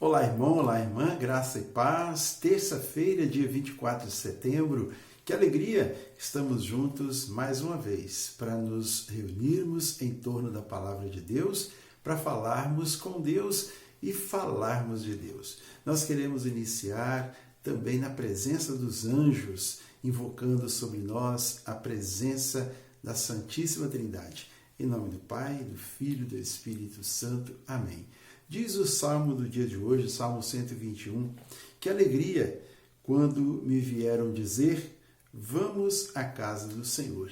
Olá, irmão, olá, irmã, graça e paz. Terça-feira, dia 24 de setembro. Que alegria! Estamos juntos mais uma vez para nos reunirmos em torno da palavra de Deus, para falarmos com Deus e falarmos de Deus. Nós queremos iniciar também na presença dos anjos, invocando sobre nós a presença da Santíssima Trindade. Em nome do Pai, do Filho e do Espírito Santo. Amém. Diz o Salmo do dia de hoje, Salmo 121, que alegria quando me vieram dizer, vamos à casa do Senhor.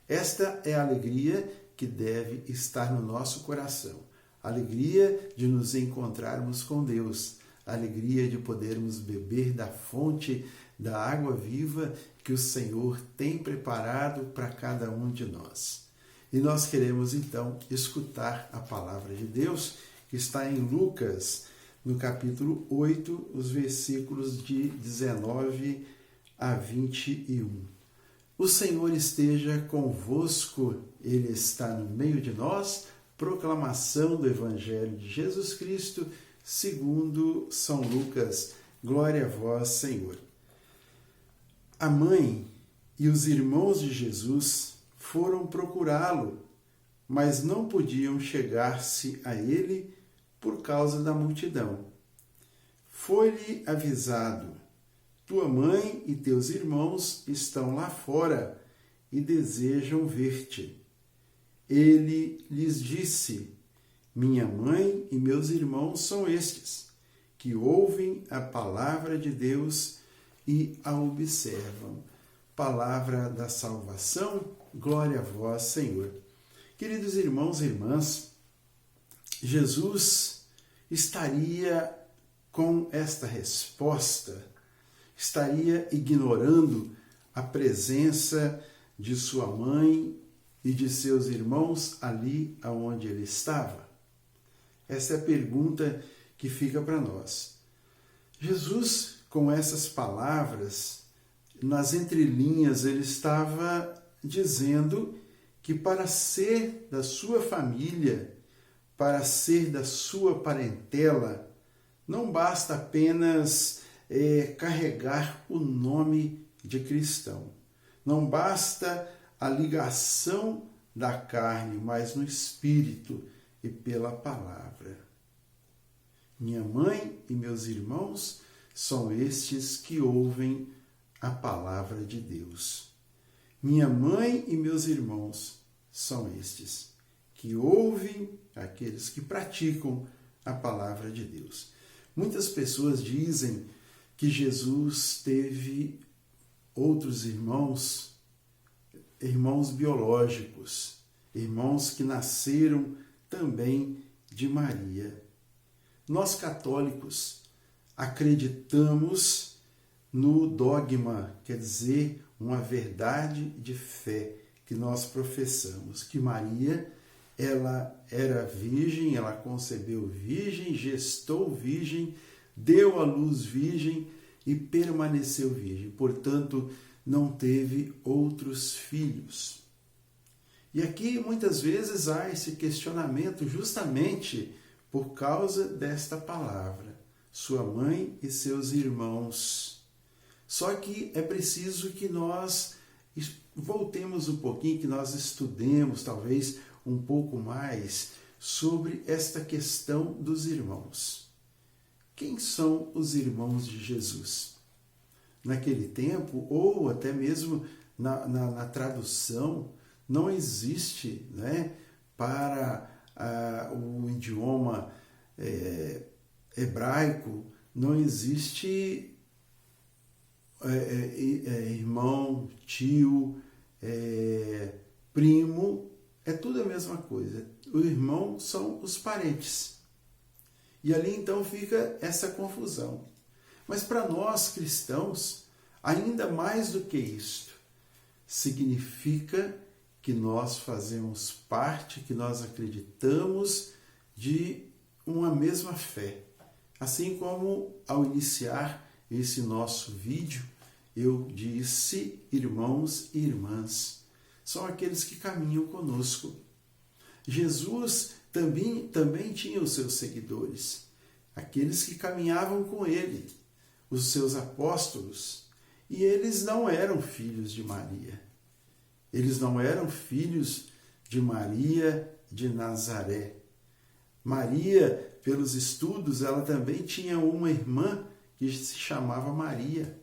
Esta é a alegria que deve estar no nosso coração. A alegria de nos encontrarmos com Deus. A alegria de podermos beber da fonte da água viva que o Senhor tem preparado para cada um de nós. E nós queremos então escutar a palavra de Deus, que está em Lucas, no capítulo 8, os versículos de 19 a 21. O Senhor esteja convosco, Ele está no meio de nós. Proclamação do Evangelho de Jesus Cristo, segundo São Lucas. Glória a vós, Senhor. A mãe e os irmãos de Jesus foram procurá-lo, mas não podiam chegar-se a ele por causa da multidão. Foi-lhe avisado, tua mãe e teus irmãos estão lá fora e desejam ver-te. Ele lhes disse, minha mãe e meus irmãos são estes, que ouvem a palavra de Deus e a observam. Palavra da salvação, glória a vós, Senhor. Queridos irmãos e irmãs, Jesus estaria com esta resposta, estaria ignorando a presença de sua mãe e de seus irmãos ali aonde ele estava? Essa é a pergunta que fica para nós. Jesus, com essas palavras, nas entrelinhas, ele estava dizendo que para ser da sua família, para ser da sua parentela, não basta apenas carregar o nome de cristão. Não basta a ligação da carne, mas no espírito e pela palavra. Minha mãe e meus irmãos são estes que ouvem a palavra de Deus. Minha mãe e meus irmãos são estes que ouvem, aqueles que praticam a palavra de Deus. Muitas pessoas dizem que Jesus teve outros irmãos biológicos, irmãos que nasceram também de Maria. Nós católicos acreditamos no dogma, quer dizer, uma verdade de fé que nós professamos, que Maria, ela era virgem, ela concebeu virgem, gestou virgem, deu à luz virgem e permaneceu virgem. Portanto, não teve outros filhos. E aqui muitas vezes há esse questionamento justamente por causa desta palavra, sua mãe e seus irmãos. Só que é preciso que nós voltemos um pouquinho, que nós estudemos talvez um pouco mais sobre esta questão dos irmãos. Quem são os irmãos de Jesus? Naquele tempo, ou até mesmo na tradução, não existe, para o idioma hebraico, não existe irmão, tio, primo, é tudo a mesma coisa. O irmão são os parentes. E ali então fica essa confusão. Mas para nós cristãos, ainda mais do que isto, significa que nós fazemos parte, que nós acreditamos de uma mesma fé. Assim como ao iniciar esse nosso vídeo, eu disse irmãos e irmãs, são aqueles que caminham conosco. Jesus também tinha os seus seguidores, aqueles que caminhavam com ele, os seus apóstolos, e eles não eram filhos de Maria. Eles não eram filhos de Maria de Nazaré. Maria, pelos estudos, ela também tinha uma irmã que se chamava Maria.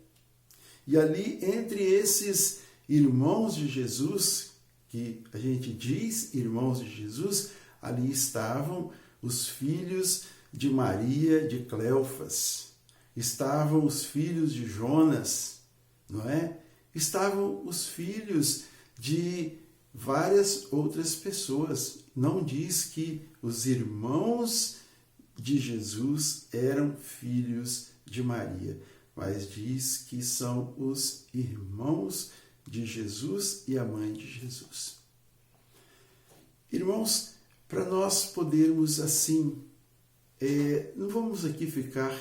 E ali, entre esses irmãos de Jesus, que a gente diz irmãos de Jesus, ali estavam os filhos de Maria de Cleofas, estavam os filhos de Jonas, não é? Estavam os filhos de várias outras pessoas. Não diz que os irmãos de Jesus eram filhos de Maria, mas diz que são os irmãos de Jesus e a mãe de Jesus. Irmãos, para nós podermos assim, não vamos aqui ficar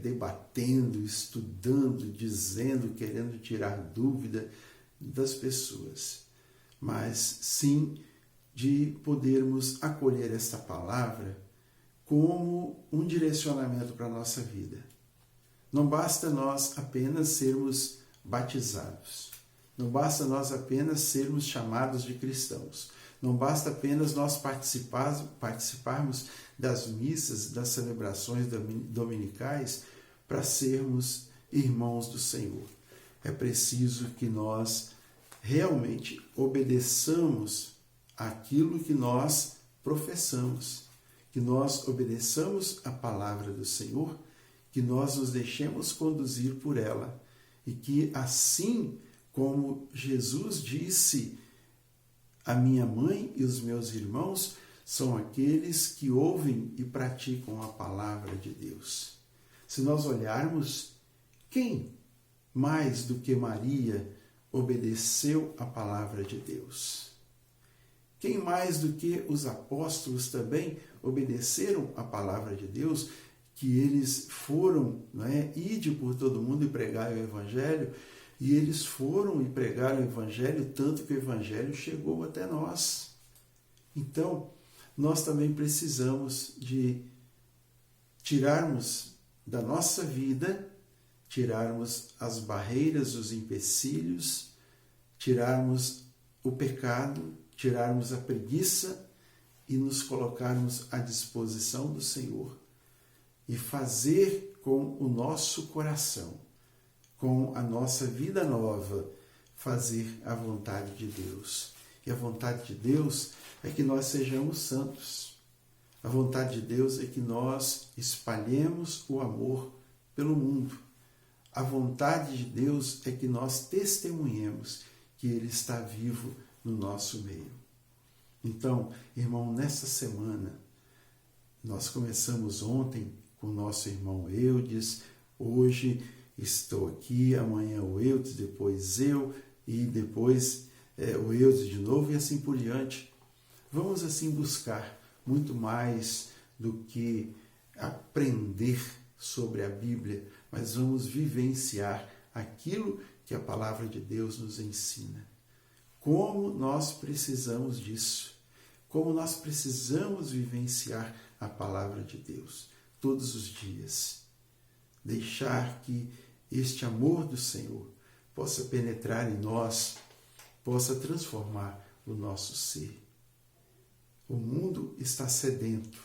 debatendo, estudando, dizendo, querendo tirar dúvida das pessoas, mas sim de podermos acolher esta palavra como um direcionamento para a nossa vida. Não basta nós apenas sermos batizados, não basta nós apenas sermos chamados de cristãos, não basta apenas nós participarmos das missas, das celebrações dominicais para sermos irmãos do Senhor. É preciso que nós realmente obedeçamos aquilo que nós professamos, que nós obedeçamos a palavra do Senhor, que nós nos deixemos conduzir por ela e que assim como Jesus disse, a minha mãe e os meus irmãos são aqueles que ouvem e praticam a palavra de Deus. Se nós olharmos, quem mais do que Maria obedeceu a palavra de Deus? Quem mais do que os apóstolos também obedeceram a palavra de Deus, que eles foram, ide por todo mundo e pregar o Evangelho, e eles foram e pregaram o Evangelho, tanto que o Evangelho chegou até nós. Então, nós também precisamos de tirarmos da nossa vida, tirarmos as barreiras, os empecilhos, tirarmos o pecado, tirarmos a preguiça e nos colocarmos à disposição do Senhor e fazer com o nosso coração, com a nossa vida nova, fazer a vontade de Deus. E a vontade de Deus é que nós sejamos santos. A vontade de Deus é que nós espalhemos o amor pelo mundo. A vontade de Deus é que nós testemunhemos que Ele está vivo no nosso meio. Então, irmão, nessa semana, nós começamos ontem com o nosso irmão Eudes, hoje estou aqui, amanhã o Eudes, depois eu, e depois o Eudes de novo, e assim por diante. Vamos assim buscar muito mais do que aprender sobre a Bíblia, mas vamos vivenciar aquilo que a palavra de Deus nos ensina. Como nós precisamos disso, como nós precisamos vivenciar a palavra de Deus todos os dias. Deixar que este amor do Senhor possa penetrar em nós, possa transformar o nosso ser. O mundo está sedento.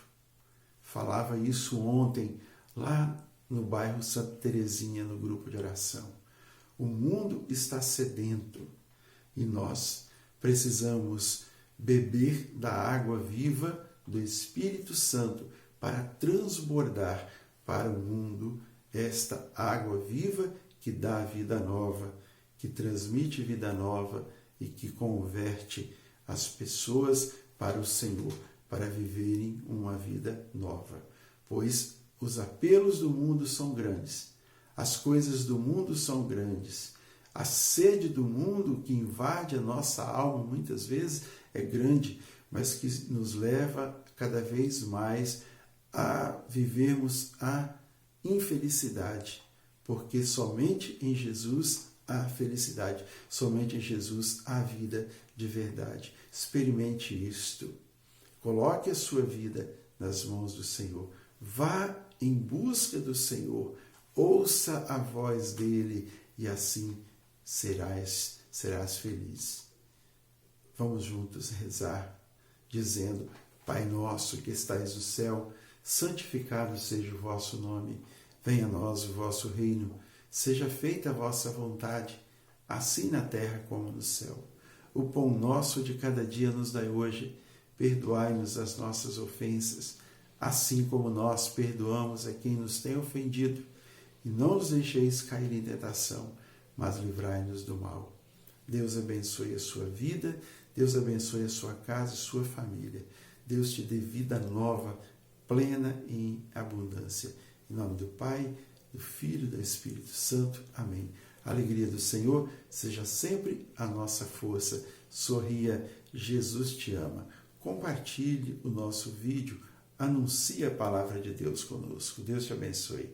Falava isso ontem, lá no bairro Santa Terezinha, no grupo de oração. O mundo está sedento e nós precisamos beber da água viva do Espírito Santo para transbordar para o mundo esta água viva que dá vida nova, que transmite vida nova e que converte as pessoas para o Senhor, para viverem uma vida nova. Pois os apelos do mundo são grandes, as coisas do mundo são grandes, a sede do mundo que invade a nossa alma muitas vezes é grande, mas que nos leva cada vez mais a vivermos a infelicidade, porque somente em Jesus há felicidade, somente em Jesus há vida de verdade. Experimente isto. Coloque a sua vida nas mãos do Senhor. Vá em busca do Senhor, ouça a voz dele e assim serás feliz. Vamos juntos rezar, dizendo: Pai nosso que estais no céu, santificado seja o vosso nome. Venha a nós o vosso reino. Seja feita a vossa vontade, assim na terra como no céu. O pão nosso de cada dia nos dai hoje. Perdoai-nos as nossas ofensas, assim como nós perdoamos a quem nos tem ofendido. E não nos deixeis cair em tentação, mas livrai-nos do mal. Deus abençoe a sua vida, Deus abençoe a sua casa e sua família. Deus te dê vida nova, plena e em abundância. Em nome do Pai, do Filho e do Espírito Santo. Amém. A alegria do Senhor seja sempre a nossa força. Sorria, Jesus te ama. Compartilhe o nosso vídeo, anuncie a palavra de Deus conosco. Deus te abençoe.